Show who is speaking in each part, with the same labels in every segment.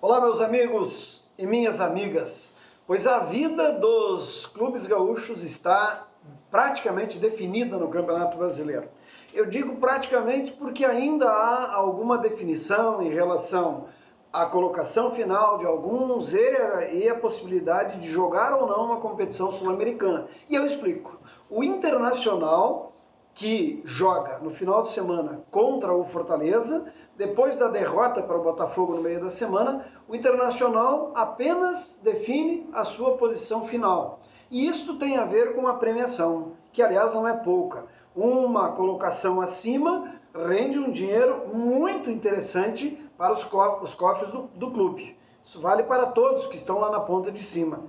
Speaker 1: Olá, meus amigos e minhas amigas. Pois a vida dos clubes gaúchos está praticamente definida no Campeonato Brasileiro. Eu digo praticamente porque ainda há alguma definição em relação à colocação final de alguns e a possibilidade de jogar ou não uma competição sul-americana. E eu explico. O Internacional, que joga no final de semana contra o Fortaleza, depois da derrota para o Botafogo no meio da semana, o Internacional apenas define a sua posição final. E isso tem a ver com a premiação, que aliás não é pouca. Uma colocação acima rende um dinheiro muito interessante para os cofres do clube. Isso vale para todos que estão lá na ponta de cima.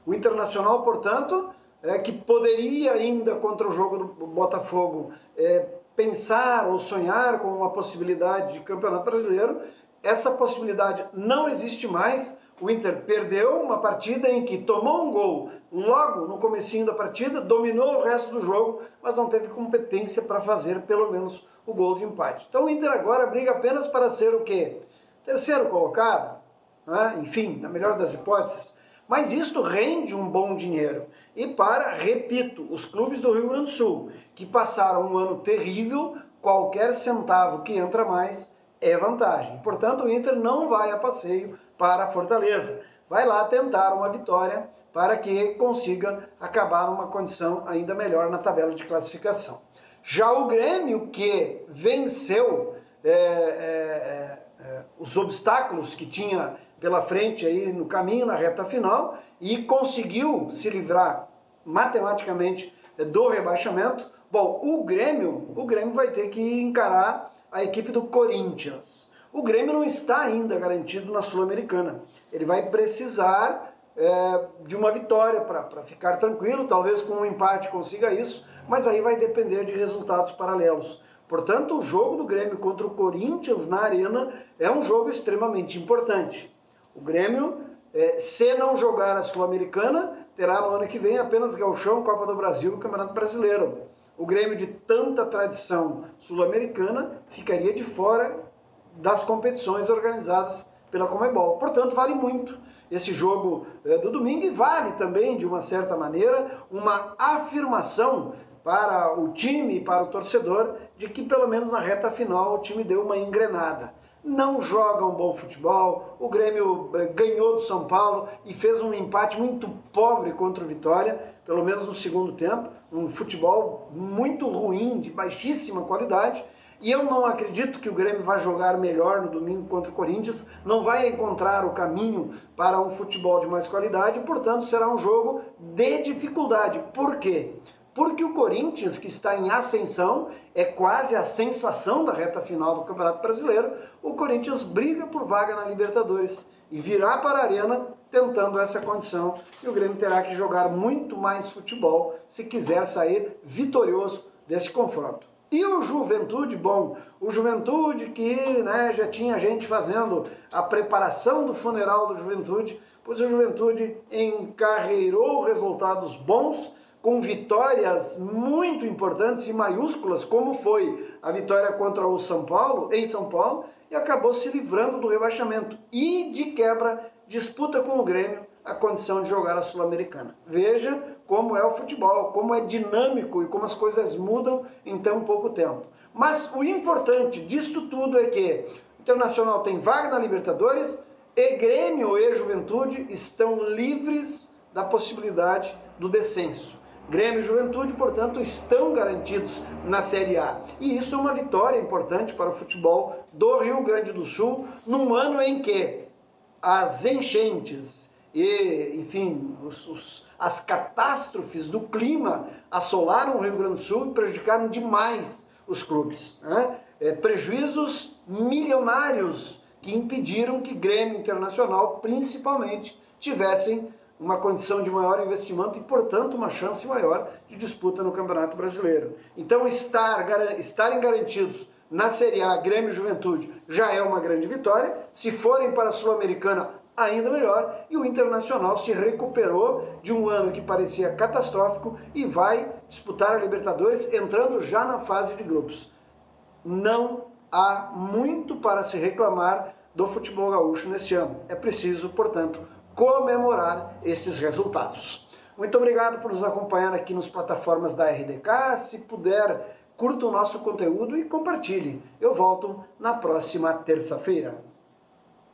Speaker 1: O Internacional, portanto, que poderia ainda contra o jogo do Botafogo pensar ou sonhar com uma possibilidade de Campeonato Brasileiro, essa possibilidade não existe mais. O Inter perdeu uma partida em que tomou um gol logo no comecinho da partida, dominou o resto do jogo, mas não teve competência para fazer pelo menos o gol de empate. Então o Inter agora briga apenas para ser o quê? Terceiro colocado, né? Enfim, na melhor das hipóteses. Mas isto rende um bom dinheiro. E para, repito, os clubes do Rio Grande do Sul, que passaram um ano terrível, qualquer centavo que entra mais é vantagem. Portanto, o Inter não vai a passeio para a Fortaleza. Vai lá tentar uma vitória para que consiga acabar numa condição ainda melhor na tabela de classificação. Já o Grêmio, que venceu os obstáculos que tinha pela frente aí no caminho, na reta final, e conseguiu se livrar matematicamente do rebaixamento. Bom, o Grêmio vai ter que encarar a equipe do Corinthians. O Grêmio não está ainda garantido na Sul-Americana. Ele vai precisar de uma vitória para ficar tranquilo, talvez com um empate consiga isso, mas aí vai depender de resultados paralelos. Portanto, o jogo do Grêmio contra o Corinthians na Arena é um jogo extremamente importante. O Grêmio, se não jogar a Sul-Americana, terá no ano que vem apenas Gauchão, Copa do Brasil e Campeonato Brasileiro. O Grêmio, de tanta tradição sul-americana, ficaria de fora das competições organizadas pela Conmebol. Portanto, vale muito esse jogo do domingo e vale também, de uma certa maneira, uma afirmação para o time e para o torcedor de que pelo menos na reta final o time deu uma engrenada. Não joga um bom futebol, o Grêmio ganhou do São Paulo e fez um empate muito pobre contra o Vitória, pelo menos no segundo tempo, um futebol muito ruim, de baixíssima qualidade, e eu não acredito que o Grêmio vai jogar melhor no domingo contra o Corinthians, não vai encontrar o caminho para um futebol de mais qualidade, portanto será um jogo de dificuldade. Por quê? Porque o Corinthians, que está em ascensão, é quase a sensação da reta final do Campeonato Brasileiro, o Corinthians briga por vaga na Libertadores e virá para a Arena tentando essa condição, e o Grêmio terá que jogar muito mais futebol se quiser sair vitorioso desse confronto. E o Juventude, bom, o Juventude que já tinha gente fazendo a preparação do funeral do Juventude, pois o Juventude encarreirou resultados bons, com vitórias muito importantes e maiúsculas, como foi a vitória contra o São Paulo, em São Paulo, e acabou se livrando do rebaixamento. E, de quebra, disputa com o Grêmio a condição de jogar a Sul-Americana. Veja como é o futebol, como é dinâmico e como as coisas mudam em tão pouco tempo. Mas o importante disto tudo é que o Internacional tem vaga na Libertadores e Grêmio e Juventude estão livres da possibilidade do descenso. Grêmio e Juventude, portanto, estão garantidos na Série A. E isso é uma vitória importante para o futebol do Rio Grande do Sul, num ano em que as enchentes e, enfim, as catástrofes do clima assolaram o Rio Grande do Sul e prejudicaram demais os clubes. Prejuízos milionários que impediram que Grêmio Internacional, principalmente, tivessem uma condição de maior investimento e, portanto, uma chance maior de disputa no Campeonato Brasileiro. Então, estarem garantidos na Série A, Grêmio e Juventude, já é uma grande vitória. Se forem para a Sul-Americana, ainda melhor. E o Internacional se recuperou de um ano que parecia catastrófico e vai disputar a Libertadores, entrando já na fase de grupos. Não há muito para se reclamar do futebol gaúcho neste ano. É preciso, portanto, comemorar estes resultados. Muito obrigado por nos acompanhar aqui nas plataformas da RDK. Se puder, curta o nosso conteúdo e compartilhe. Eu volto na próxima terça-feira.